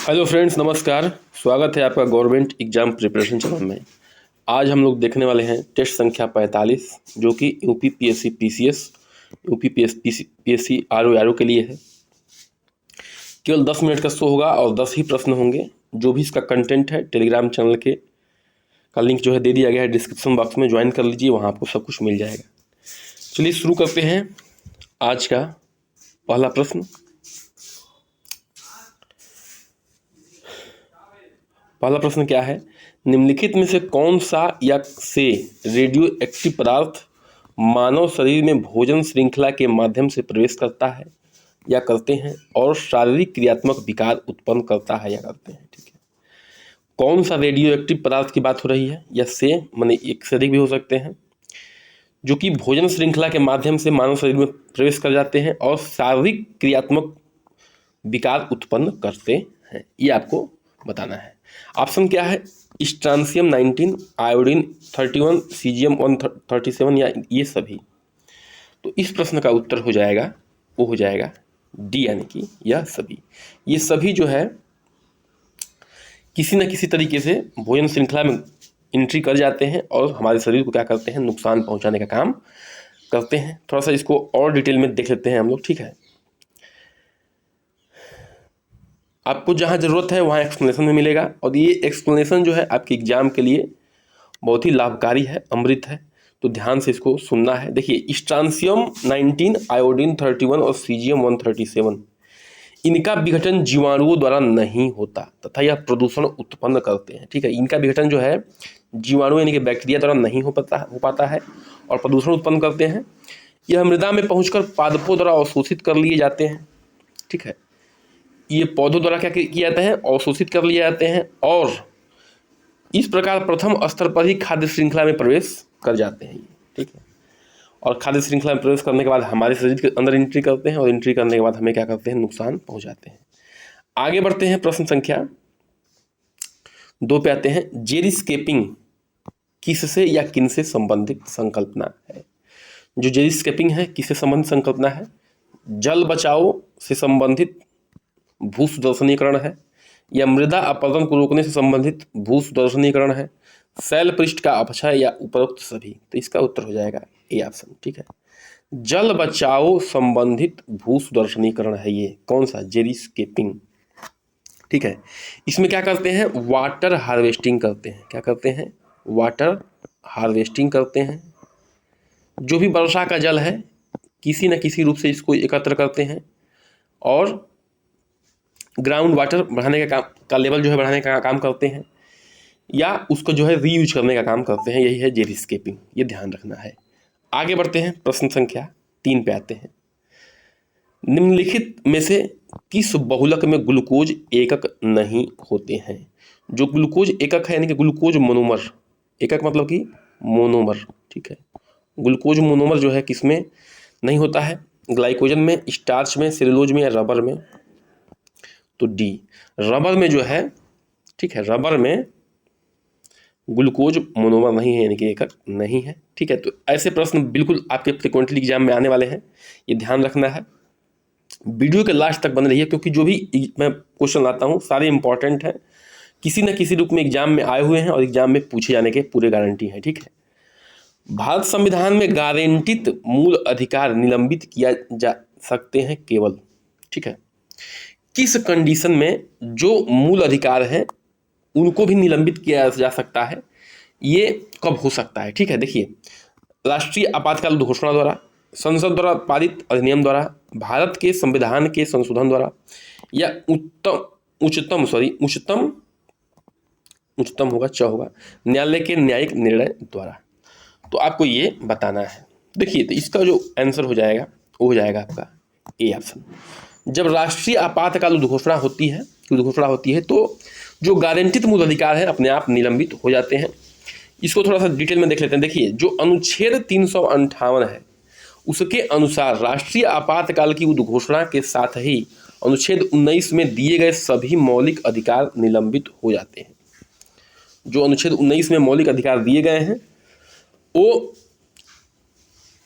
Hello friends, नमस्कार। स्वागत है आपका गवर्नमेंट एग्जाम प्रिपरेशन चैनल में। आज हम लोग देखने वाले हैं टेस्ट संख्या 45, जो कि UP PSC PCS, UP PSC RO के लिए है। केवल 10 मिनट का शो होगा और 10 ही प्रश्न होंगे। जो भी इसका कंटेंट है, टेलीग्राम चैनल के का लिंक जो है दे दिया गया है डिस्क्रिप्शन बॉक्स में, ज्वाइन कर लीजिए, वहाँ आपको सब कुछ मिल जाएगा। चलिए शुरू करते हैं आज का पहला प्रश्न। पहला प्रश्न क्या है? निम्नलिखित में से कौन सा या से रेडियो एक्टिव पदार्थ मानव शरीर में भोजन श्रृंखला के माध्यम से प्रवेश करता है या करते हैं और शारीरिक क्रियात्मक विकार उत्पन्न करता है या करते हैं? ठीक है, कौन सा रेडियो एक्टिव पदार्थ की बात हो रही है? या से माने एक से अधिक भी हो सकते हैं, जो कि भोजन श्रृंखला के माध्यम से मानव शरीर में प्रवेश कर जाते हैं और शारीरिक क्रियात्मक विकार उत्पन्न करते हैं। ये आपको बताना है। ऑप्शन क्या है? स्ट्रांसियम 19, आयोडीन 31, सीजियम 137 या ये सभी। तो इस प्रश्न का उत्तर हो जाएगा, वो हो जाएगा डी, यानी कि यह सभी। ये सभी जो है किसी न किसी तरीके से भोजन श्रृंखला में एंट्री कर जाते हैं और हमारे शरीर को क्या करते हैं? नुकसान पहुंचाने का काम करते हैं। थोड़ा सा इसको और डिटेल में देख लेते हैं हम लोग, ठीक है। आपको जहाँ ज़रूरत है वहाँ एक्सप्लेनेशन में मिलेगा, और ये एक्सप्लेनेशन जो है आपके एग्जाम के लिए बहुत ही लाभकारी है, अमृत है। तो ध्यान से इसको सुनना है। देखिए, स्ट्रांसियम 19, आयोडीन 31 और सीजियम 137, इनका विघटन जीवाणुओं द्वारा नहीं होता तथा यह प्रदूषण उत्पन्न करते हैं। ठीक है, इनका विघटन जो है जीवाणु यानी कि बैक्टीरिया द्वारा नहीं हो पाता है और प्रदूषण उत्पन्न करते हैं। यह मृदा में पहुंचकर पादपों द्वारा अवशोषित कर लिए जाते हैं। ठीक है, ये पौधों द्वारा क्या किया जाता है? अवशोषित कर लिए जाते हैं और इस प्रकार प्रथम स्तर पर ही खाद्य श्रृंखला में प्रवेश कर जाते हैं। ठीक है, और खाद्य श्रृंखला में प्रवेश करने के बाद हमारे शरीर के अंदर एंट्री करते हैं और एंट्री करने के बाद हमें क्या करते हैं? नुकसान पहुंचाते हैं। आगे बढ़ते हैं, प्रश्न संख्या 2 पे आते हैं। जेरीस्केपिंग किससे या किनसे संबंधित संकल्पना है? जो जेरीस्केपिंग है किससे संबंधित संकल्पना है? जल बचाओ से संबंधित भू सुदर्शनीकरण है, या मृदा अपरदन को रोकने से संबंधित भू सुदर्शनीकरण है, शैल पृष्ठ का अपक्षय या उपरोक्त सभी? तो इसका उत्तर हो जाएगा ए ऑप्शन। ठीक है, जल बचाओ संबंधित भू सुदर्शनीकरण है ये। कौन सा? जेरीस्केपिंग। ठीक है, इसमें क्या करते हैं? वाटर हार्वेस्टिंग करते हैं। क्या करते हैं? वाटर हार्वेस्टिंग करते हैं। जो भी वर्षा का जल है किसी न किसी रूप से इसको एकत्र करते हैं और ग्राउंड वाटर बढ़ाने का लेवल जो है बढ़ाने का काम करते हैं, या उसको जो है रीयूज करने का काम करते हैं। यही है जेरीस्केपिंग, ये ध्यान रखना है। आगे बढ़ते हैं, प्रश्न संख्या 3 पे आते हैं। निम्नलिखित में से किस बहुलक में ग्लूकोज एकक नहीं होते हैं? जो ग्लूकोज एकक है यानी कि ग्लूकोज मोनोमर, एकक मतलब कि मोनोमर। ठीक है, ग्लूकोज मोनोमर जो है किसमें नहीं होता है? ग्लाइकोजन में, स्टार्च में, सेलुलोज में या रबर में? तो डी, रबर में जो है। ठीक है, रबर में ग्लूकोज मोनोमर नहीं है, यानी कि एकक नहीं है। ठीक है, तो ऐसे प्रश्न बिल्कुल आपके फ्रिक्वेंटली एग्जाम में आने वाले हैं, ये ध्यान रखना है। वीडियो के लास्ट तक बन रही है, क्योंकि जो भी मैं क्वेश्चन लाता हूँ सारे इंपॉर्टेंट हैं, किसी न किसी रूप में एग्जाम में आए हुए हैं और एग्जाम में पूछे जाने के पूरे गारंटी है। ठीक है, भारत संविधान में गारंटित मूल अधिकार निलंबित किया जा सकते हैं केवल। ठीक है, किस कंडीशन में जो मूल अधिकार हैं उनको भी निलंबित किया जा सकता है? ये कब हो सकता है? ठीक है, देखिए, राष्ट्रीय आपातकाल घोषणा द्वारा, संसद द्वारा पारित अधिनियम द्वारा, भारत के संविधान के संशोधन द्वारा, या उच्चतम होगा होगा न्यायालय के न्यायिक निर्णय द्वारा। तो आपको ये बताना है। देखिए, तो इसका जो आंसर हो जाएगा वो हो जाएगा आपका ए ऑप्शन। जब राष्ट्रीय आपातकाल घोषणा होती है तो जो गारंटित मूल अधिकार है अपने आप निलंबित हो जाते हैं। इसको थोड़ा सा डिटेल में देख लेते हैं। देखिए, जो अनुच्छेद 358 है उसके अनुसार राष्ट्रीय आपातकाल की उद्घोषणा के साथ ही अनुच्छेद 19 में दिए गए सभी मौलिक अधिकार निलंबित हो जाते हैं। जो अनुच्छेद 19 में मौलिक अधिकार दिए गए हैं वो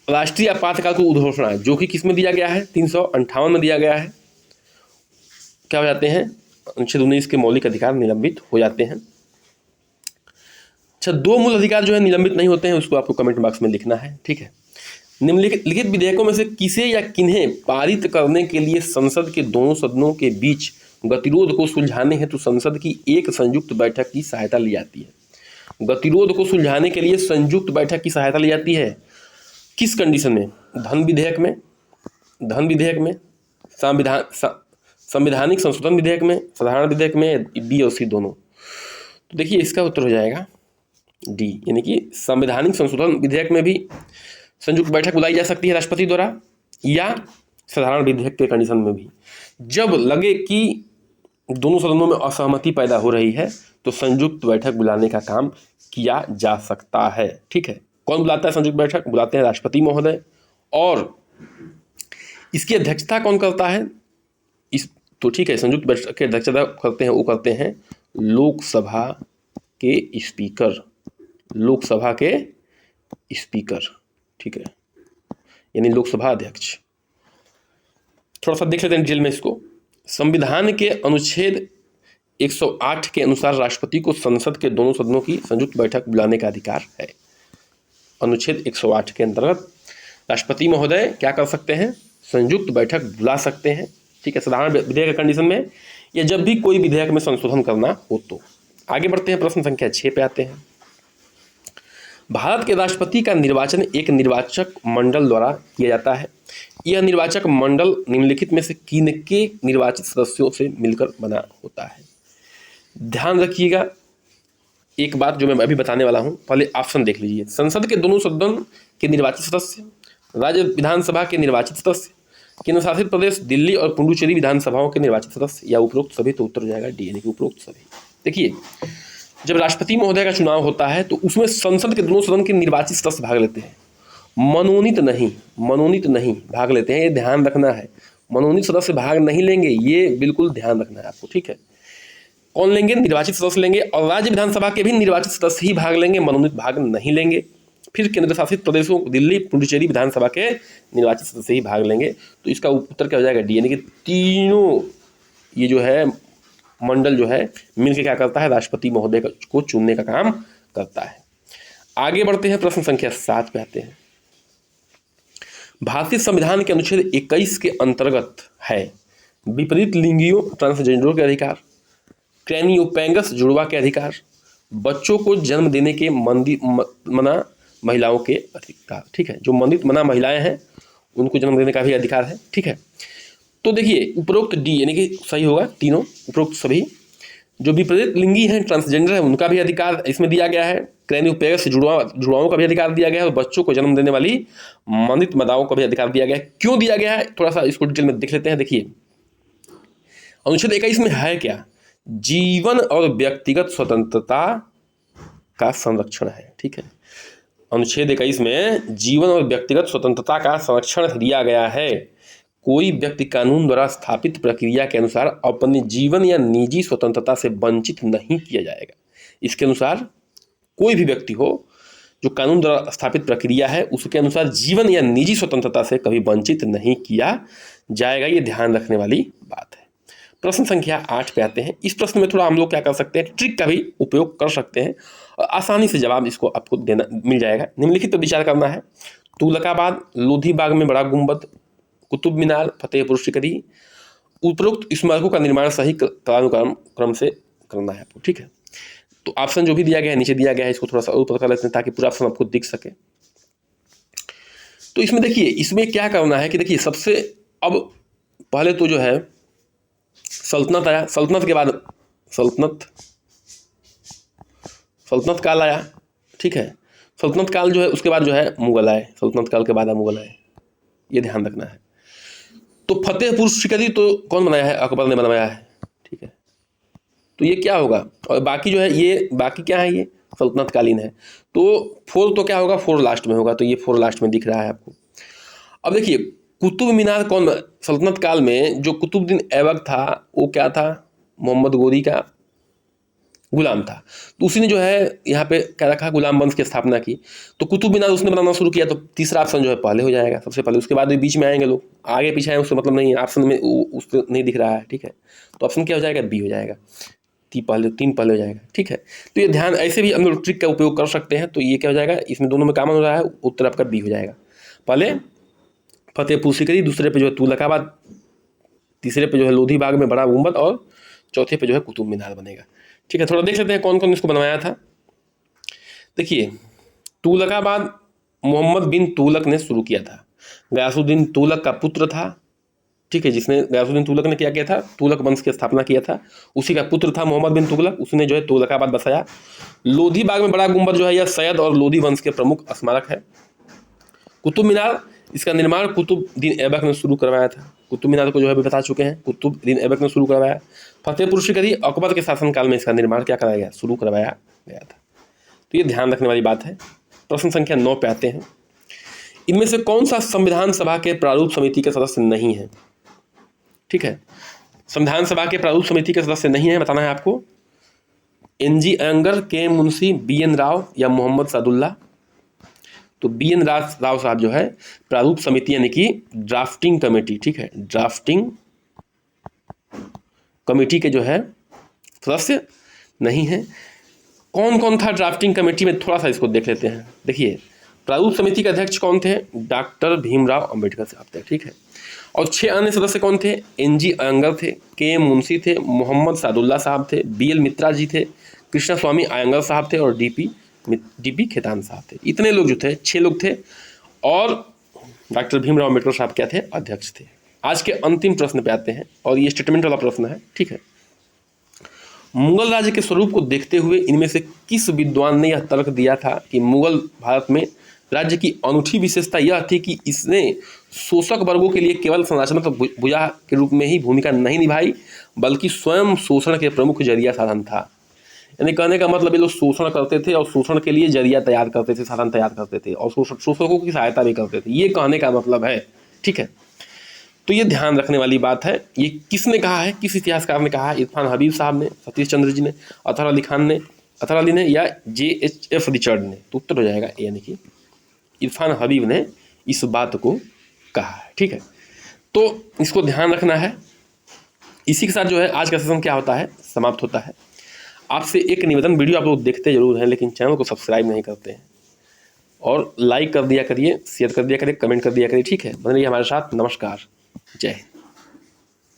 राष्ट्रीय आपातकाल को उद्घोषणा, जो कि किस में दिया गया है? 358 में दिया गया है, क्या हो जाते हैं? अनुच्छेद 19 के मौलिक अधिकार निलंबित हो जाते हैं। अच्छा, 2 मूल अधिकार जो है निलंबित नहीं होते हैं, उसको आपको कमेंट बॉक्स में लिखना है, ठीक है। निम्नलिखित विधेयकों में से किसे या किन्हें पारित करने के लिए संसद के दोनों सदनों के बीच गतिरोध को सुलझाने हेतु संसद की एक संयुक्त बैठक की सहायता ली जाती है? गतिरोध को सुलझाने के लिए संयुक्त बैठक की सहायता ली जाती है किस कंडीशन में? धन विधेयक में, संवैधानिक संशोधन विधेयक में, साधारण विधेयक में, बी और सी दोनों। तो देखिए इसका उत्तर हो जाएगा डी, यानी कि संवैधानिक संशोधन विधेयक में भी संयुक्त बैठक बुलाई जा सकती है राष्ट्रपति द्वारा, या साधारण विधेयक के कंडीशन में भी। जब लगे कि दोनों सदनों में असहमति पैदा हो रही है तो संयुक्त बैठक बुलाने का काम किया जा सकता है, ठीक है। कौन बुलाता है संयुक्त बैठक? बुलाते हैं राष्ट्रपति महोदय। और इसकी अध्यक्षता कौन करता है? तो ठीक है, संयुक्त बैठक की अध्यक्षता करते हैं लोकसभा के स्पीकर, ठीक है, यानी लोकसभा अध्यक्ष। थोड़ा सा देख लेते हैं डिटेल में इसको। संविधान के अनुच्छेद 108 के अनुसार राष्ट्रपति को संसद के दोनों सदनों की संयुक्त बैठक बुलाने का अधिकार है। अनुच्छेद 108 के अंतर्गत राष्ट्रपति महोदय क्या कर सकते हैं? संयुक्त बैठक बुला सकते हैं, ठीक है, साधारण विधेयक के कंडीशन में, या जब भी कोई विधेयक में संशोधन करना हो तो। आगे बढ़ते हैं, प्रश्न संख्या 6 पे आते हैं। भारत के राष्ट्रपति का निर्वाचन एक निर्वाचक मंडल द्वारा किया जाता है। यह निर्वाचक मंडल निम्नलिखित में से किनके निर्वाचित सदस्यों से मिलकर बना होता है? ध्यान रखिएगा, एक बात जो मैं अभी बताने वाला हूं, पहले ऑप्शन देख लीजिए। संसद के दोनों सदन के निर्वाचित सदस्य, राज्य विधानसभा के निर्वाचित सदस्य, केंद्र शासित प्रदेश दिल्ली और पुडुचेरी विधानसभाओं के निर्वाचित सदस्य, या उपरोक्त सभी। तो उत्तर हो जाएगा डी, यानी कि उपरोक्त सभी। देखिए, जब राष्ट्रपति महोदय का चुनाव होता है तो उसमें संसद के दोनों सदन के निर्वाचित सदस्य भाग लेते हैं, मनोनीत नहीं भाग लेते हैं। ये ध्यान रखना है, मनोनीत सदस्य भाग नहीं लेंगे, ये बिल्कुल ध्यान रखना है आपको, ठीक है। कौन लेंगे? निर्वाचित सदस्य लेंगे, और राज्य विधानसभा के भी निर्वाचित सदस्य ही भाग लेंगे, मनोनीत भाग नहीं लेंगे। फिर केंद्र शासित प्रदेशों दिल्ली पुडुचेरी विधानसभा के निर्वाचित सदस्य ही भाग लेंगे। तो इसका उत्तर क्या हो जाएगा? डी, यानी कि तीनों ये जो है मंडल जो है मिलकर क्या करता है? राष्ट्रपति महोदय को चुनने का काम करता है। आगे बढ़ते हैं, प्रश्न संख्या 7 पे आते हैं। भारतीय संविधान के अनुच्छेद 21 के अंतर्गत है विपरीत लिंगियों ट्रांसजेंडरों के अधिकार, क्रैनियोपैंगस जुड़वा के अधिकार, बच्चों को जन्म देने के मना महिलाओं के अधिकार, ठीक है। जो मंदित मना महिलाएं हैं उनको जन्म देने का भी अधिकार है, ठीक है। तो देखिए उपरोक्त डी, यानी कि सही होगा तीनों, उपरोक्त सभी। जो विपरीत लिंगी हैं, ट्रांसजेंडर है, उनका भी अधिकार इसमें दिया गया है। क्रैनियोपैगस जुड़वाओं का भी अधिकार दिया गया है, और बच्चों को जन्म देने वाली मंदित माताओं का भी अधिकार दिया गया है। क्यों दिया गया है, थोड़ा सा इसको डिटेल में देख लेते हैं। देखिए अनुच्छेद 21 में है क्या? जीवन और व्यक्तिगत स्वतंत्रता का संरक्षण है, ठीक है। अनुच्छेद 21 में जीवन और व्यक्तिगत स्वतंत्रता का संरक्षण दिया गया है। कोई व्यक्ति कानून द्वारा स्थापित प्रक्रिया के अनुसार अपने जीवन या निजी स्वतंत्रता से वंचित नहीं किया जाएगा। इसके अनुसार कोई भी व्यक्ति हो जो कानून द्वारा स्थापित प्रक्रिया है उसके अनुसार जीवन या निजी स्वतंत्रता से कभी वंचित नहीं किया जाएगा। ये ध्यान रखने वाली बात है। प्रश्न संख्या 8 पे आते हैं। इस प्रश्न में थोड़ा हम लोग क्या कर सकते हैं, ट्रिक का भी उपयोग कर सकते हैं और आसानी से जवाब इसको आपको देना मिल जाएगा। निम्नलिखित पर विचार करना है। तुगलकाबाद, लोधी बाग में बड़ा गुंबद, कुतुब मीनार, फतेहपुर सीकरी, उपरोक्त स्मारकों का निर्माण सही क्रम से करना है आपको, ठीक है। तो ऑप्शन जो भी दिया गया है नीचे दिया गया है, इसको थोड़ा सा और पता कर लेते हैं ताकि पूरा ऑप्शन आपको दिख सके। तो इसमें देखिए, इसमें क्या करना है कि देखिए सबसे अब पहले तो जो है सल्तनत आया, सल्तनत के बाद सल्तनत काल आया, ठीक है। सल्तनत काल जो है उसके बाद जो है मुगल आए, सल्तनत काल के बाद मुगल आए, ये ध्यान रखना है। तो फतेहपुर सीकरी तो कौन बनाया है? अकबर ने बनवाया है, ठीक है। तो ये क्या होगा, और बाकी जो है ये बाकी क्या है, ये सल्तनत कालीन है। तो 4 तो क्या होगा, 4 लास्ट में होगा, तो ये 4 लास्ट में दिख रहा है आपको। अब देखिए कुतुब मीनार कौन, सल्तनत काल में जो कुतुबुद्दीन ऐबक था वो क्या था, मोहम्मद गोरी का गुलाम था। तो उसी ने जो है यहाँ पे क्या रखा, गुलाम वंश की स्थापना की। तो कुतुब मीनार उसने बनाना शुरू किया, तो तीसरा ऑप्शन जो है पहले हो जाएगा सबसे पहले। उसके बाद बीच में आएंगे लोग, आगे पीछे आए उससे मतलब नहीं है, ऑप्शन में उससे नहीं दिख रहा है, ठीक है। तो ऑप्शन क्या हो जाएगा, बी हो जाएगा, तीन पहले हो जाएगा, ठीक है। तो ये ध्यान, ऐसे भी हम लोग ट्रिक का उपयोग कर सकते हैं। तो ये क्या हो जाएगा, इसमें दोनों में कॉमन हो रहा है, उत्तर आपका बी हो जाएगा। पहले फतेहपुर सीकरी, दूसरे पे जो है तुगलकाबाद, तीसरे पे जो है लोधी बाग में बड़ा गुम्बद, और चौथे पे जो है कुतुब मीनार बनेगा, ठीक है। थोड़ा देख लेते हैं कौन कौन इसको बनवाया था। देखिए, तुगलकाबाद मोहम्मद बिन तुगलक ने शुरू किया था। गयासुद्दीन तुगलक का पुत्र था, ठीक है, जिसने गयासुद्दीन तुगलक ने क्या किया था, तुगलक वंश की स्थापना किया था। उसी का पुत्र था मोहम्मद बिन तुगलक, उसने जो है तुगलकाबाद बसाया। लोधी बाग में बड़ा गुम्बद जो है यह सैयद और लोधी वंश के प्रमुख स्मारक है। कुतुब मीनार, इसका निर्माण कुतुबुद्दीन ऐबक ने शुरू करवाया था। कुतुब मीनार को जो है अभी बता चुके हैं, कुतुबुद्दीन ऐबक ने शुरू करवाया। फतेहपुर सीकरी अकबर के शासनकाल में इसका निर्माण क्या कराया गया, शुरू करवाया गया था। तो ये ध्यान रखने वाली बात है। प्रश्न संख्या 9 पे आते हैं। इनमें से कौन सा संविधान सभा के प्रारूप समिति के सदस्य नहीं है, ठीक है। संविधान सभा के प्रारूप समिति के सदस्य नहीं है, बताना है आपको। NG अयंगर, के मुंशी, BN राव या मोहम्मद सादुल्ला। तो BN राव साहब जो है प्रारूप समिति यानी कि ड्राफ्टिंग कमेटी, ठीक है, ड्राफ्टिंग कमेटी के जो है सदस्य नहीं है। कौन कौन था ड्राफ्टिंग कमेटी में, थोड़ा सा इसको देख लेते हैं। देखिए, प्रारूप समिति के अध्यक्ष कौन थे, डॉक्टर भीमराव अंबेडकर साहब थे, ठीक है। और 6 अन्य सदस्य कौन थे, NG अयंगर थे, के मुंशी थे, मोहम्मद सादुल्ला साहब थे, BL मित्रा जी थे, कृष्णा स्वामी अयंगर साहब थे, और DP खेतान साहब थे। इतने लोग जो थे, 6 लोग थे, और डॉक्टर भीमराव अम्बेडकर साहब क्या थे, अध्यक्ष थे। आज के अंतिम प्रश्न पे आते हैं, और ये स्टेटमेंट वाला प्रश्न है, ठीक है। मुगल राज्य के स्वरूप को देखते हुए इनमें से किस विद्वान ने यह तर्क दिया था कि मुगल भारत में राज्य की अनूठी विशेषता यह थी कि इसने शोषक वर्गों के लिए केवल संरचनात्मक भुजा के रूप में ही भूमिका नहीं निभाई, बल्कि स्वयं शोषण के प्रमुख जरिया साधन था। यानी कहने का मतलब ये लोग शोषण करते थे और शोषण के लिए जरिया तैयार करते थे, साधन तैयार करते थे, और शोषकों की सहायता भी करते थे, ये कहने का मतलब है, ठीक है। तो ये ध्यान रखने वाली बात है। ये किसने कहा है, किस इतिहासकार ने कहा है, इरफान हबीब साहब ने, सतीश चंद्र जी ने, अतहर अली ने, या JHF रिचर्ड ने। तो उत्तर हो जाएगा ए, यानी कि इरफान हबीब ने इस बात को कहा है, ठीक है। तो इसको ध्यान रखना है। इसी के साथ जो है आज का सेशन क्या होता है, समाप्त होता है। आपसे एक निवेदन, वीडियो आप लोग देखते जरूर हैं लेकिन चैनल को सब्सक्राइब नहीं करते हैं, और लाइक कर दिया करिए, शेयर कर दिया करिए, कमेंट कर दिया करिए, ठीक है। बने रहिए हमारे साथ। नमस्कार, जय हिंद।